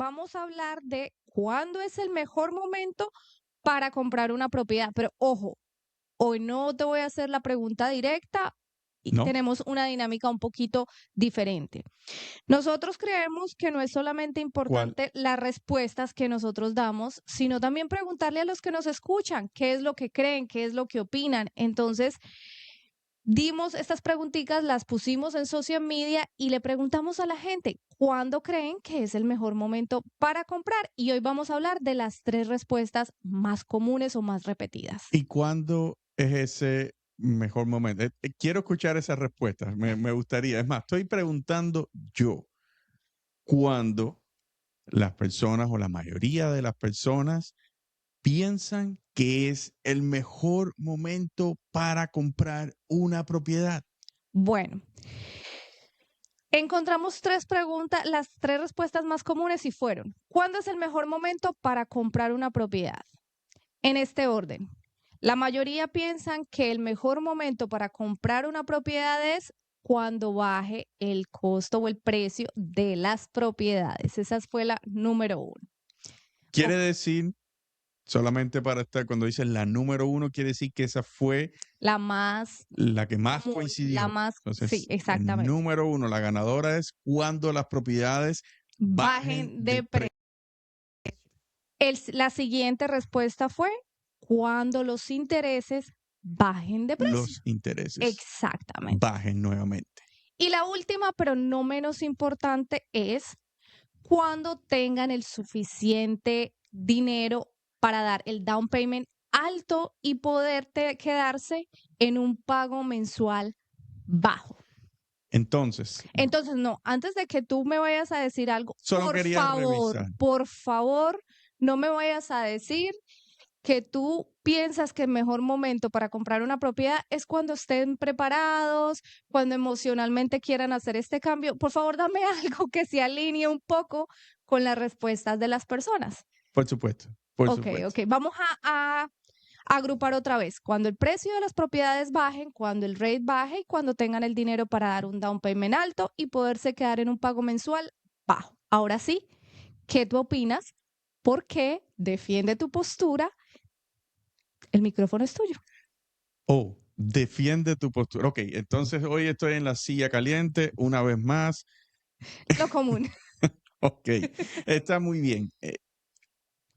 vamos a hablar de cuándo es el mejor momento para comprar una propiedad. Pero ojo, hoy no te voy a hacer la pregunta directa y ¿No? tenemos una dinámica un poquito diferente. Nosotros creemos que no es solamente ¿Cuál? importante las respuestas que nosotros damos, sino también preguntarle a los que nos escuchan qué es lo que creen, qué es lo que opinan. Entonces, dimos estas preguntitas, las pusimos en social media y le preguntamos a la gente cuándo creen que es el mejor momento para comprar. Y hoy vamos a hablar de las 3 respuestas más comunes o más repetidas. ¿Y cuándo es ese mejor momento? Quiero escuchar esas respuestas, me gustaría. Es más, estoy preguntando yo, ¿cuándo las personas o la mayoría de las personas piensan que es el mejor momento para comprar una propiedad? Bueno, encontramos 3 preguntas, las 3 respuestas más comunes y fueron, ¿cuándo es el mejor momento para comprar una propiedad? En este orden, la mayoría piensan que el mejor momento para comprar una propiedad es cuando baje el costo o el precio de las propiedades. Esa fue la número 1. Quiere Ok, decir, solamente para estar, cuando dices la número 1, quiere decir que esa fue la más la que más común, la coincidió. más, sí, Entonces, el exactamente. número 1, la ganadora es cuando las propiedades bajen Bajen de de precio. precio. La siguiente respuesta fue cuando los intereses bajen de precio. Los intereses Exactamente. bajen nuevamente. Y la última, pero no menos importante, es cuando tengan el suficiente dinero para dar el down payment alto y poder quedarse en un pago mensual bajo. Entonces, Entonces, no, antes de que tú me vayas a decir algo, solo quería revisar. por favor, no me vayas a decir que tú piensas que el mejor momento para comprar una propiedad es cuando estén preparados, cuando emocionalmente quieran hacer este cambio. Por favor, dame algo que se alinee un poco con las respuestas de las personas. Por supuesto, por Ok, supuesto. ok. Vamos a agrupar otra vez. Cuando el precio de las propiedades bajen, cuando el rate baje y cuando tengan el dinero para dar un down payment alto y poderse quedar en un pago mensual bajo. Ahora sí, ¿qué tú opinas? ¿Por qué? Defiende tu postura. El micrófono es tuyo. Oh, defiende tu postura. Ok, entonces hoy estoy en la silla caliente una vez más. Lo común. Ok, está muy bien.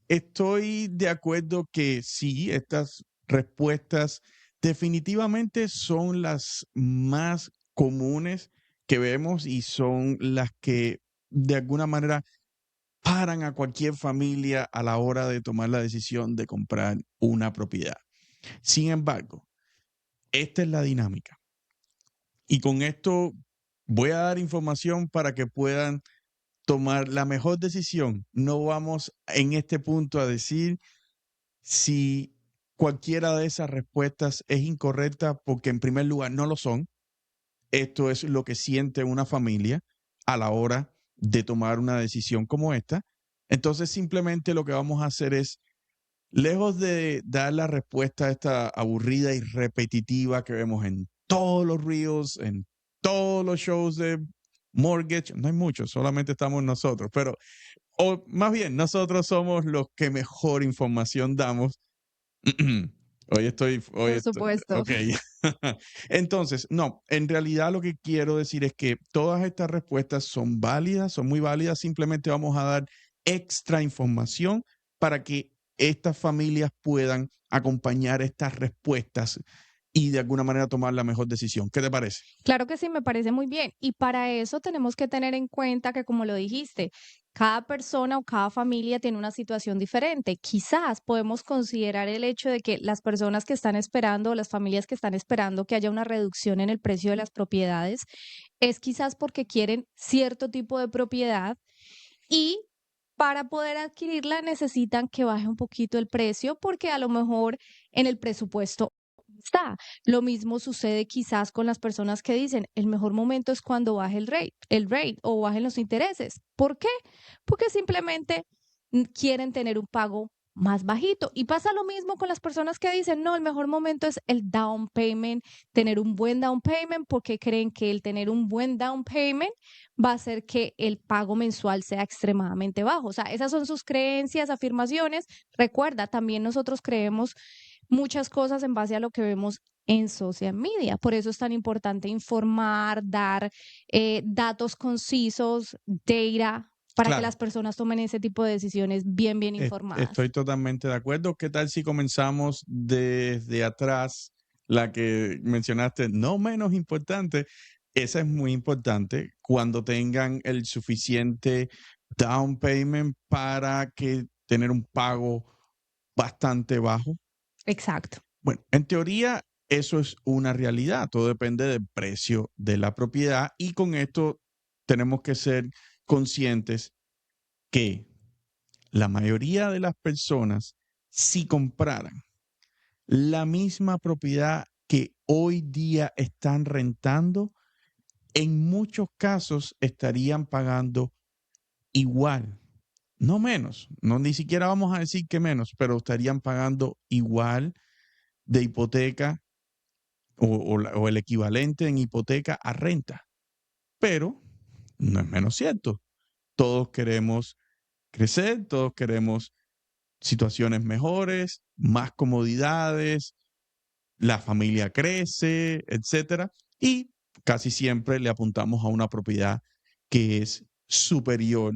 Estoy de acuerdo que sí, estas respuestas definitivamente son las más comunes que vemos y son las que de alguna manera paran a cualquier familia a la hora de tomar la decisión de comprar una propiedad. Sin embargo, esta es la dinámica. Y con esto voy a dar información para que puedan tomar la mejor decisión. No vamos en este punto a decir si cualquiera de esas respuestas es incorrecta, porque en primer lugar no lo son. Esto es lo que siente una familia a la hora de tomar una decisión como esta. Entonces simplemente lo que vamos a hacer es, lejos de dar la respuesta a esta aburrida y repetitiva que vemos en todos los reels, en todos los shows de mortgage, no hay muchos, solamente estamos nosotros, pero, o más bien, nosotros somos los que mejor información damos. Por supuesto. Ok. Entonces, no, en realidad lo que quiero decir es que todas estas respuestas son válidas, son muy válidas, simplemente vamos a dar extra información para que estas familias puedan acompañar estas respuestas y de alguna manera tomar la mejor decisión. ¿Qué te parece? Claro que sí, me parece muy bien. Y para eso tenemos que tener en cuenta que, como lo dijiste, cada persona o cada familia tiene una situación diferente. Quizás podemos considerar el hecho de que las personas que están esperando, o las familias que están esperando que haya una reducción en el precio de las propiedades, es quizás porque quieren cierto tipo de propiedad y para poder adquirirla necesitan que baje un poquito el precio porque a lo mejor en el presupuesto está. Lo mismo sucede quizás con las personas que dicen, el mejor momento es cuando baje el rate o bajen los intereses. ¿Por qué? Porque simplemente quieren tener un pago más bajito. Y pasa lo mismo con las personas que dicen, no, el mejor momento es el down payment, tener un buen down payment, porque creen que el tener un buen down payment va a hacer que el pago mensual sea extremadamente bajo. O sea, esas son sus creencias, afirmaciones. Recuerda, también nosotros creemos muchas cosas en base a lo que vemos en social media. Por eso es tan importante informar, dar datos concisos, data, para que Claro, las personas tomen ese tipo de decisiones bien informadas. estoy totalmente de acuerdo. ¿Qué tal si comenzamos desde atrás? La que mencionaste, no menos importante, esa es muy importante cuando tengan el suficiente down payment para que tener un pago bastante bajo. Exacto. Bueno, en teoría eso es una realidad, todo depende del precio de la propiedad y con esto tenemos que ser conscientes que la mayoría de las personas, si compraran la misma propiedad que hoy día están rentando, en muchos casos estarían pagando igual, no menos, no ni siquiera vamos a decir que menos, pero estarían pagando igual de hipoteca o el equivalente en hipoteca a renta. Pero no es menos cierto. Todos queremos crecer, todos queremos situaciones mejores, más comodidades, la familia crece, etcétera, y casi siempre le apuntamos a una propiedad que es superior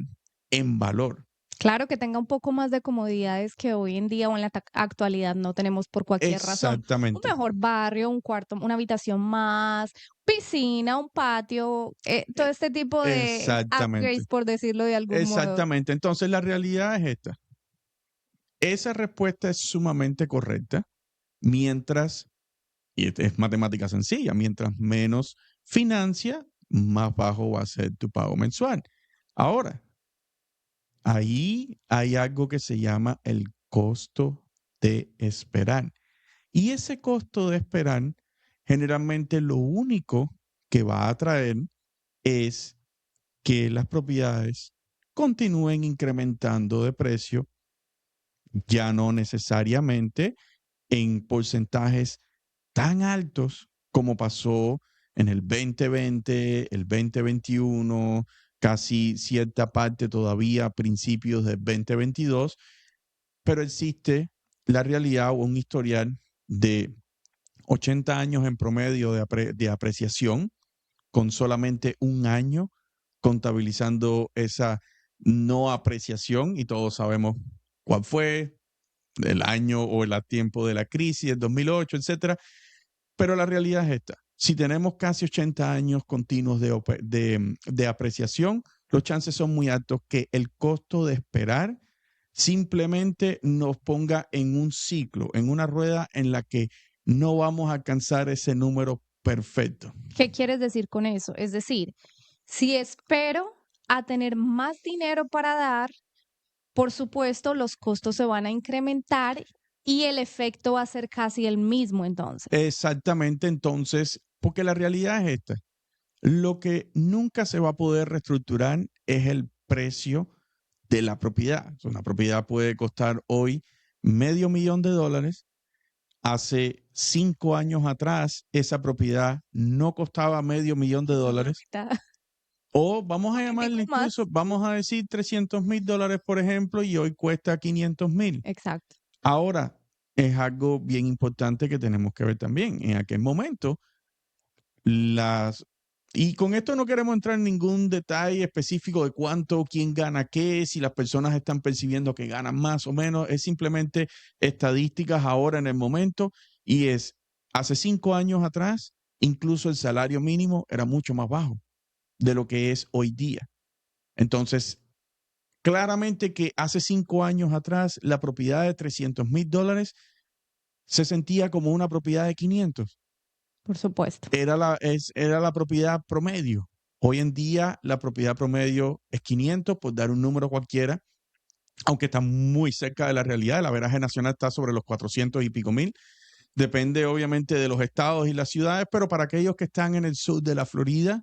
en valor. Claro que tenga un poco más de comodidades que hoy en día o en la actualidad no tenemos por cualquier razón. Un Exactamente, mejor barrio, un cuarto, una habitación más, piscina, un patio, todo e- este tipo de exactamente, upgrades, por decirlo de algún modo. exactamente. Entonces la realidad es esta. Esa respuesta es sumamente correcta mientras, y es matemática sencilla, mientras menos financia, más bajo va a ser tu pago mensual. Ahora, ahí hay algo que se llama el costo de esperar. Y ese costo de esperar, generalmente lo único que va a traer es que las propiedades continúen incrementando de precio, ya no necesariamente en porcentajes tan altos como pasó en el 2020, el 2021, casi cierta parte todavía a principios del 2022, pero existe la realidad o un historial de 80 años en promedio de apreciación, con solamente un año contabilizando esa no apreciación, y todos sabemos cuál fue, el año o el tiempo de la crisis, el 2008, etcétera. Pero la realidad es esta. Si tenemos casi 80 años continuos de apreciación, los chances son muy altos que el costo de esperar simplemente nos ponga en un ciclo, en una rueda en la que no vamos a alcanzar ese número perfecto. ¿Qué quieres decir con eso? Es decir, si espero a tener más dinero para dar, por supuesto, los costos se van a incrementar y el efecto va a ser casi el mismo entonces. Exactamente, entonces, porque la realidad es esta. Lo que nunca se va a poder reestructurar es el precio de la propiedad. Una propiedad puede costar hoy $500,000. Hace 5 años atrás, esa propiedad no costaba $500,000. Quizás la mitad, O vamos un a poquitico llamarle más. incluso, vamos a decir $300,000, por ejemplo, y hoy cuesta 500,000. Exacto. Ahora, es algo bien importante que tenemos que ver también. En aquel momento, las y con esto no queremos entrar en ningún detalle específico de cuánto, quién gana qué, si las personas están percibiendo que ganan más o menos, es simplemente estadísticas ahora en el momento y es, hace 5 años atrás, incluso el salario mínimo era mucho más bajo de lo que es hoy día. Entonces, claramente que hace 5 años atrás la propiedad de $300,000 se sentía como una propiedad de 500. Por supuesto. Era la propiedad promedio. Hoy en día la propiedad promedio es 500, por dar un número cualquiera, aunque está muy cerca de la realidad. El averaje nacional está sobre los 400 y pico mil. Depende obviamente de los estados y las ciudades, pero para aquellos que están en el sur de la Florida,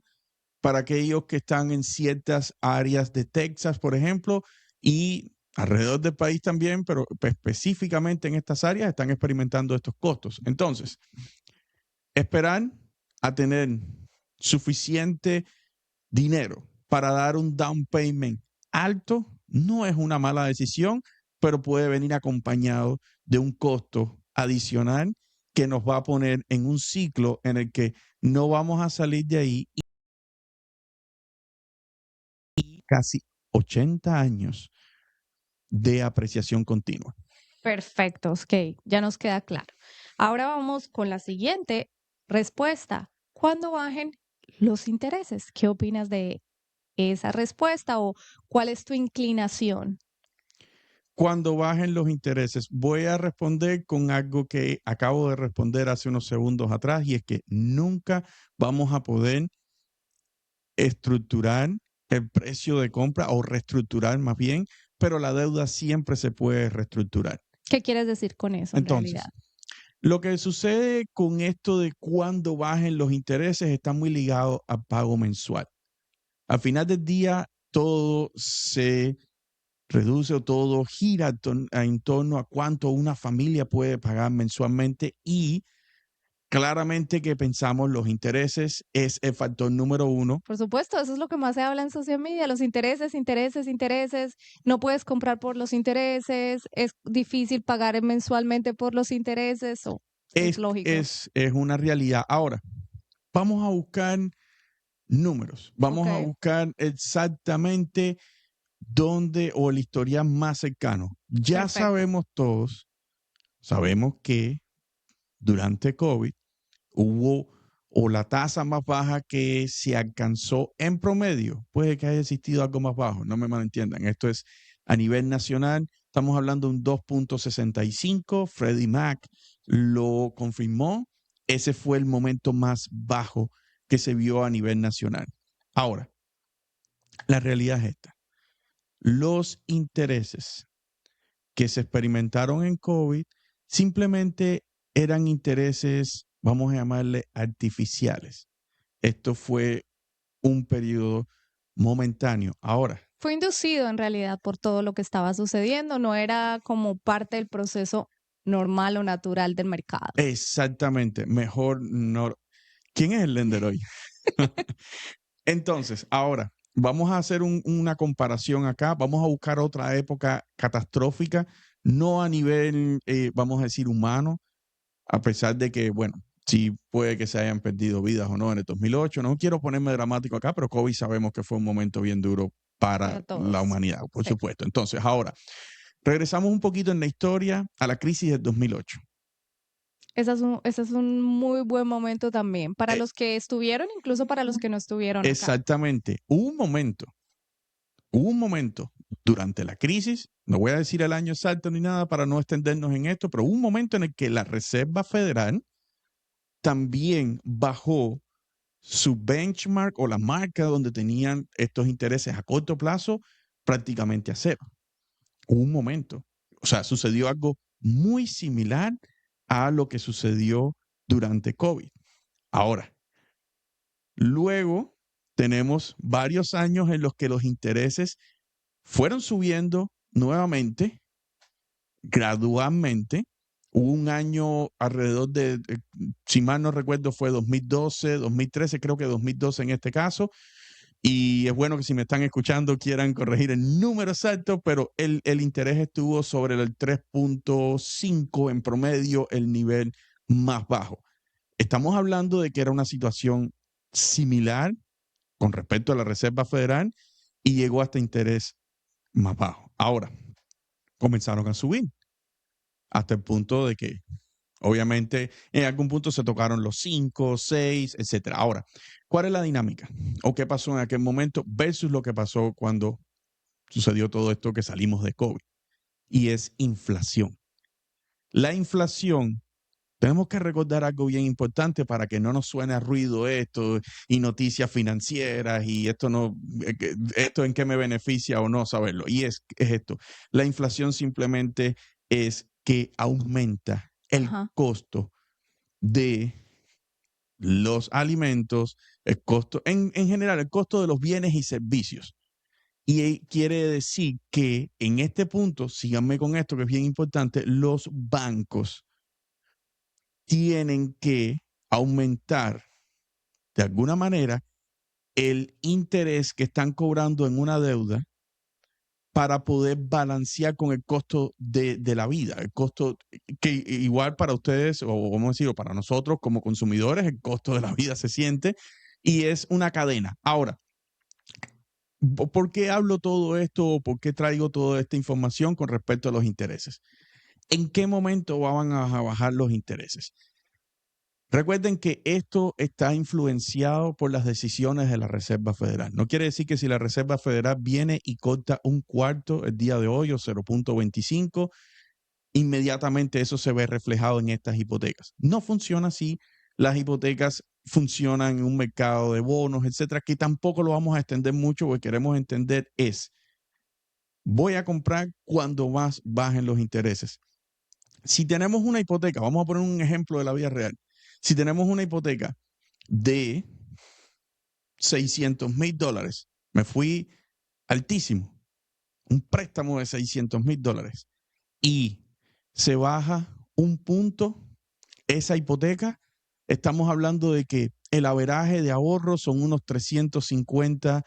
para aquellos que están en ciertas áreas de Texas, por ejemplo, y alrededor del país también, pero específicamente en estas áreas están experimentando estos costos. Entonces, esperar a tener suficiente dinero para dar un down payment alto no es una mala decisión, pero puede venir acompañado de un costo adicional que nos va a poner en un ciclo en el que no vamos a salir de ahí y casi 80 años de apreciación continua. Perfecto, ok, ya nos queda claro. Ahora vamos con la siguiente respuesta. ¿Cuándo bajen los intereses? ¿Qué opinas de esa respuesta o cuál es tu inclinación? Cuando bajen los intereses, voy a responder con algo que acabo de responder hace unos segundos atrás, y es que nunca vamos a poder estructurar el precio de compra o reestructurar más bien, pero la deuda siempre se puede reestructurar. ¿Qué quieres decir con eso en realidad? Entonces, lo que sucede con esto de cuando bajen los intereses está muy ligado a pago mensual. Al final del día, todo se reduce o todo gira en torno a cuánto una familia puede pagar mensualmente, y claramente que pensamos los intereses es el factor número uno. Por supuesto, eso es lo que más se habla en social media, los intereses, intereses, intereses. No puedes comprar por los intereses, es difícil pagar mensualmente por los intereses, o es lógico. Es una realidad. Ahora, vamos a buscar números, Ok, vamos a buscar exactamente dónde o el historial más cercano. Ya perfecto. sabemos todos, sabemos que durante COVID hubo o la tasa más baja que se alcanzó en promedio. Puede que haya existido algo más bajo, no me malentiendan. Esto es a nivel nacional. Estamos hablando de un 2.65. Freddie Mac lo confirmó. Ese fue el momento más bajo que se vio a nivel nacional. Ahora, la realidad es esta. Los intereses que se experimentaron en COVID simplemente eran intereses, vamos a llamarle artificiales. Esto fue un periodo momentáneo. Ahora, Fue inducido en realidad por todo lo que estaba sucediendo, no era como parte del proceso normal o natural del mercado. exactamente, mejor no. ¿Quién es el lender hoy? Entonces, ahora, vamos a hacer una comparación acá, vamos a buscar otra época catastrófica, no a nivel, vamos a decir, humano, a pesar de que, bueno, sí puede que se hayan perdido vidas o no en el 2008. No quiero ponerme dramático acá, pero COVID sabemos que fue un momento bien duro para Para la todos. humanidad, por Sí. supuesto. Entonces, ahora, regresamos un poquito en la historia a la crisis del 2008. Ese es un muy buen momento también para Eh, los que estuvieron, incluso para los que no estuvieron acá. exactamente, hubo un momento durante la crisis, no voy a decir el año exacto ni nada para no extendernos en esto, pero hubo un momento en el que la Reserva Federal también bajó su benchmark o la marca donde tenían estos intereses a corto plazo prácticamente a cero. Hubo un momento, o sea, sucedió algo muy similar a lo que sucedió durante COVID. Ahora, luego tenemos varios años en los que los intereses fueron subiendo nuevamente, gradualmente. Hubo un año alrededor si mal no recuerdo, fue 2012, 2013, creo que 2012 en este caso. Y es bueno que si me están escuchando quieran corregir el número exacto, pero el interés estuvo sobre el 3.5 en promedio, el nivel más bajo. Estamos hablando de que era una situación similar con respecto a la Reserva Federal y llegó hasta interés más bajo. Ahora, comenzaron a subir hasta el punto de que obviamente en algún punto se tocaron los 5, 6, etcétera. Ahora, ¿cuál es la dinámica? ¿O qué pasó en aquel momento versus lo que pasó cuando sucedió todo esto que salimos de COVID? Y es inflación. La inflación, tenemos que recordar algo bien importante para que no nos suene a ruido esto y noticias financieras y esto no, esto en qué me beneficia o no saberlo. Y es esto, la inflación simplemente es que aumenta el Ajá. costo de los alimentos, el costo, en general, el costo de los bienes y servicios. Y quiere decir que en este punto, síganme con esto que es bien importante, los bancos tienen que aumentar de alguna manera el interés que están cobrando en una deuda para poder balancear con el costo de la vida, el costo que igual para ustedes, o vamos a decir, o para nosotros como consumidores, el costo de la vida se siente y es una cadena. Ahora, ¿por qué hablo todo esto o por qué traigo toda esta información con respecto a los intereses? ¿En qué momento van a bajar los intereses? Recuerden que esto está influenciado por las decisiones de la Reserva Federal. No quiere decir que si la Reserva Federal viene y corta un cuarto el día de hoy o 0.25, inmediatamente eso se ve reflejado en estas hipotecas. No funciona así. Las hipotecas funcionan en un mercado de bonos, etcétera, que tampoco lo vamos a extender mucho porque queremos entender voy a comprar cuando más bajen los intereses. Si tenemos una hipoteca, vamos a poner un ejemplo de la vida real. Si tenemos una hipoteca de $600,000, me fui altísimo, un préstamo de $600,000 y se baja un punto esa hipoteca, estamos hablando de que el averaje de ahorro son unos $350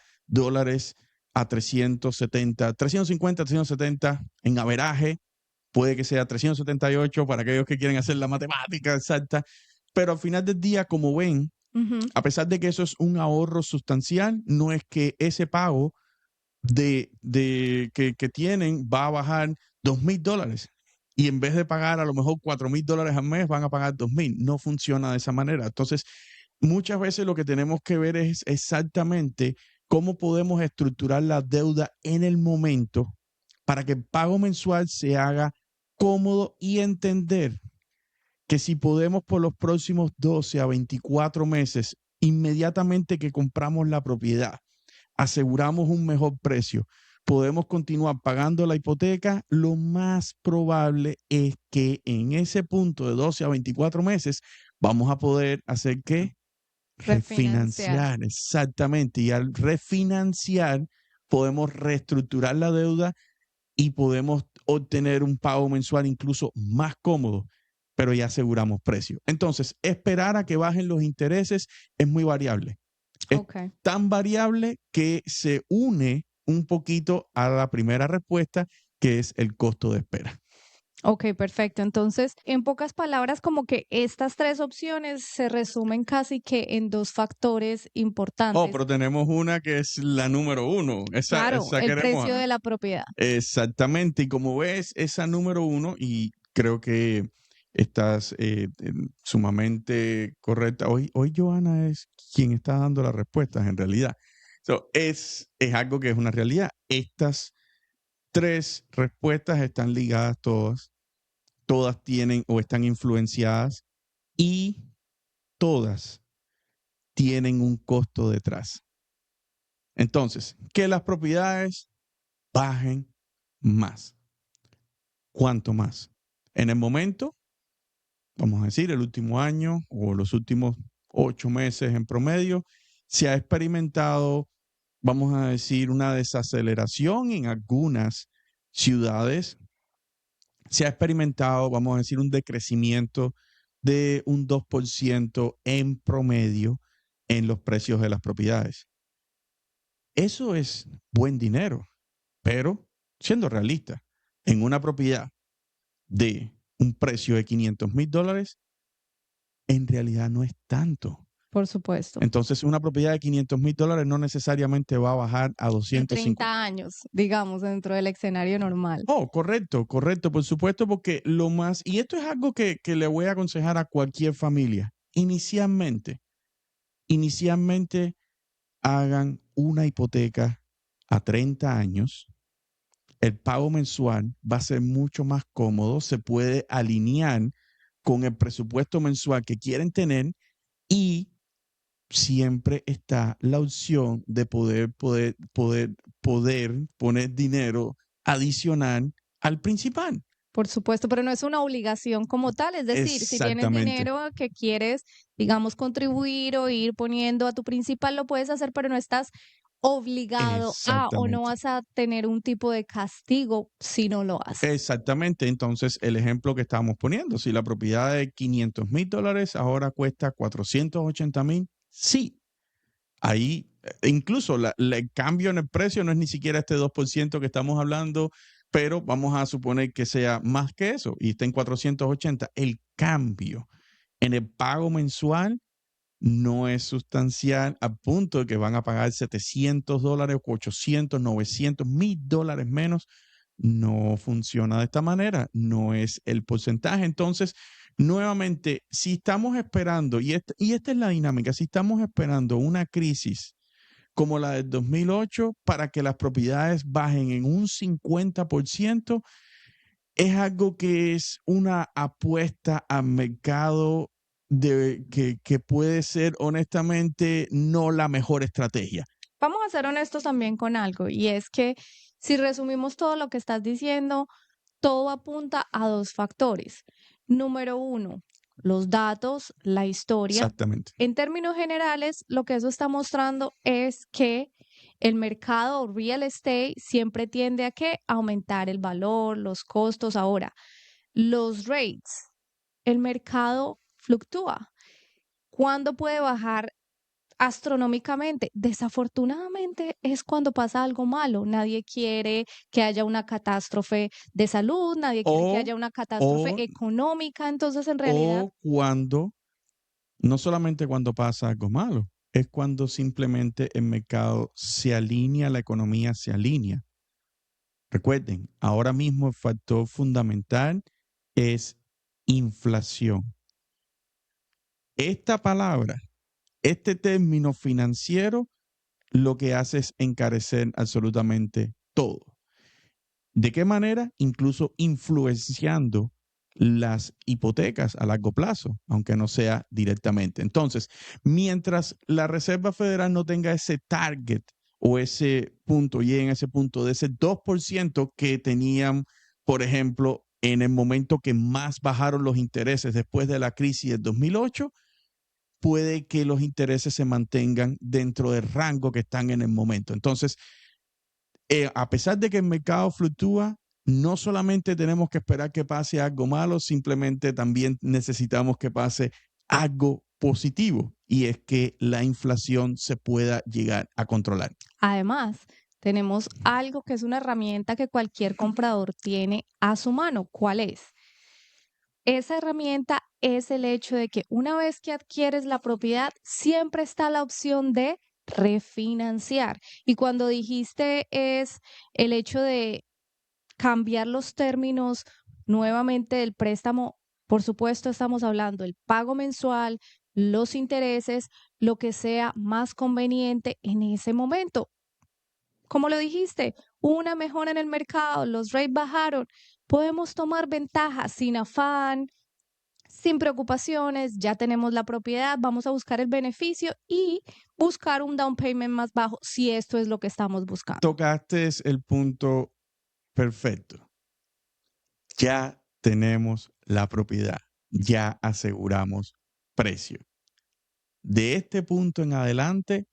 a 370 en averaje. Puede que sea 378 para aquellos que quieren hacer la matemática exacta, pero al final del día, como ven, a pesar de que eso es un ahorro sustancial, no es que ese pago que tienen va a bajar $2,000 y en vez de pagar a lo mejor $4,000 al mes, van a pagar 2,000. No funciona de esa manera. Entonces, muchas veces lo que tenemos que ver es exactamente cómo podemos estructurar la deuda en el momento para que el pago mensual se haga cómodo y entender que si podemos por los próximos 12 a 24 meses, inmediatamente que compramos la propiedad, aseguramos un mejor precio, podemos continuar pagando la hipoteca, lo más probable es que en ese punto de 12 a 24 meses vamos a poder hacer que Refinanciar. refinanciar, exactamente. Y al refinanciar podemos reestructurar la deuda y podemos obtener un pago mensual incluso más cómodo, pero ya aseguramos precio. Entonces, esperar a que bajen los intereses es muy variable. Es Ok. tan variable que se une un poquito a la primera respuesta, que es el costo de espera. Ok, perfecto. Entonces, en pocas palabras, como que estas tres opciones se resumen casi que en dos factores Oh, importantes. pero tenemos una que es la número uno. Claro, Esa el queremos. precio de la propiedad. Exactamente. Y como ves, esa número uno, y creo que estás sumamente correcta. Hoy Joana es quien está dando las respuestas en realidad. Es algo que es una realidad. Estas tres respuestas están ligadas todas tienen o están influenciadas y todas tienen un costo detrás. Entonces, que las propiedades bajen más. ¿Cuánto más? En el momento, vamos a decir, el último año o los últimos 8 meses en promedio, se ha experimentado, vamos a decir, una desaceleración en algunas ciudades. Se ha experimentado, vamos a decir, un decrecimiento de un 2% en promedio en los precios de las propiedades. Eso es buen dinero, pero siendo realista, en una propiedad de un precio de $500,000, en realidad no es tanto. Por supuesto. Entonces, una propiedad de $500,000 no necesariamente va a bajar a En 250. 30 años, digamos, dentro del escenario normal. Oh, correcto, correcto, por supuesto, porque lo más, y esto es algo que le voy a aconsejar a cualquier familia, inicialmente hagan una hipoteca a 30 años, el pago mensual va a ser mucho más cómodo, se puede alinear con el presupuesto mensual que quieren tener y siempre está la opción de poder poner dinero adicional al principal. Por supuesto, pero no es una obligación como tal. Es decir, si tienes Exactamente. dinero que quieres, digamos, contribuir o ir poniendo a tu principal, lo puedes hacer, pero no estás obligado a o no Exactamente. vas a tener un tipo de castigo si no lo haces. Exactamente. Entonces, el ejemplo que estábamos poniendo, si la propiedad de $500,000 ahora cuesta $480,000, sí, ahí incluso el cambio en el precio no es ni siquiera este 2% que estamos hablando, pero vamos a suponer que sea más que eso y está en 480. El cambio en el pago mensual no es sustancial a punto de que van a pagar $700, $800, $900, $1,000 menos. No funciona de esta manera, no es el porcentaje. Entonces, nuevamente, si estamos esperando, y esta es la dinámica, si estamos esperando una crisis como la del 2008 para que las propiedades bajen en un 50%, es algo que es una apuesta al mercado que puede ser honestamente no la mejor estrategia. Vamos a ser honestos también con algo, y es que si resumimos todo lo que estás diciendo, todo apunta a dos factores. Número uno, los datos, la historia. Exactamente. En términos generales, lo que eso está mostrando es que el mercado real estate siempre tiende a que aumentar el valor, los costos. Ahora, los rates, el mercado fluctúa. ¿Cuándo puede bajar astronómicamente? Desafortunadamente es cuando pasa algo malo. Nadie quiere que haya una catástrofe de salud, nadie quiere que O, haya una catástrofe o, económica. Entonces, en realidad, o cuando, no solamente cuando pasa algo malo, es cuando simplemente el mercado se alinea, la economía se alinea. Recuerden, ahora mismo el factor fundamental es inflación. Esta palabra, este término financiero, lo que hace es encarecer absolutamente todo. ¿De qué manera? Incluso influenciando las hipotecas a largo plazo, aunque no sea directamente. Entonces, mientras la Reserva Federal no tenga ese target o ese punto, y en ese punto de ese 2% que tenían, por ejemplo, en el momento que más bajaron los intereses después de la crisis del 2008, puede que los intereses se mantengan dentro del rango que están en el momento. Entonces, a pesar de que el mercado fluctúa, no solamente tenemos que esperar que pase algo malo, simplemente también necesitamos que pase algo positivo, y es que la inflación se pueda llegar a controlar. además, tenemos algo que es una herramienta que cualquier comprador tiene a su mano. ¿Cuál es? Esa herramienta es el hecho de que una vez que adquieres la propiedad, siempre está la opción de refinanciar. Y cuando dijiste es el hecho de cambiar los términos nuevamente del préstamo, por supuesto estamos hablando el pago mensual, los intereses, lo que sea más conveniente en ese momento. Como lo dijiste, una mejora en el mercado, los rates bajaron, podemos tomar ventaja sin afán, sin preocupaciones, ya tenemos la propiedad, vamos a buscar el beneficio y buscar un down payment más bajo si esto es lo que estamos buscando. Tocaste el punto perfecto. Ya tenemos la propiedad, ya aseguramos precio. De este punto en adelante,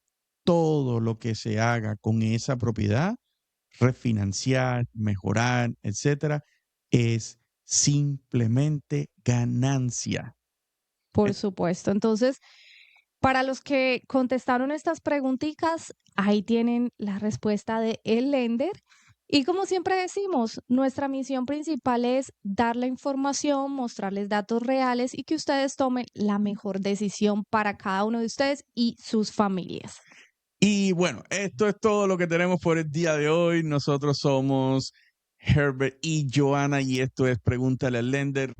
todo lo que se haga con esa propiedad, refinanciar, mejorar, etcétera, es simplemente ganancia. Por supuesto. Entonces, para los que contestaron estas preguntitas, ahí tienen la respuesta de el lender. Y como siempre decimos, nuestra misión principal es dar la información, mostrarles datos reales y que ustedes tomen la mejor decisión para cada uno de ustedes y sus familias. Y bueno, esto es todo lo que tenemos por el día de hoy. Nosotros somos Herbert y Joana y esto es Pregúntale al Lender.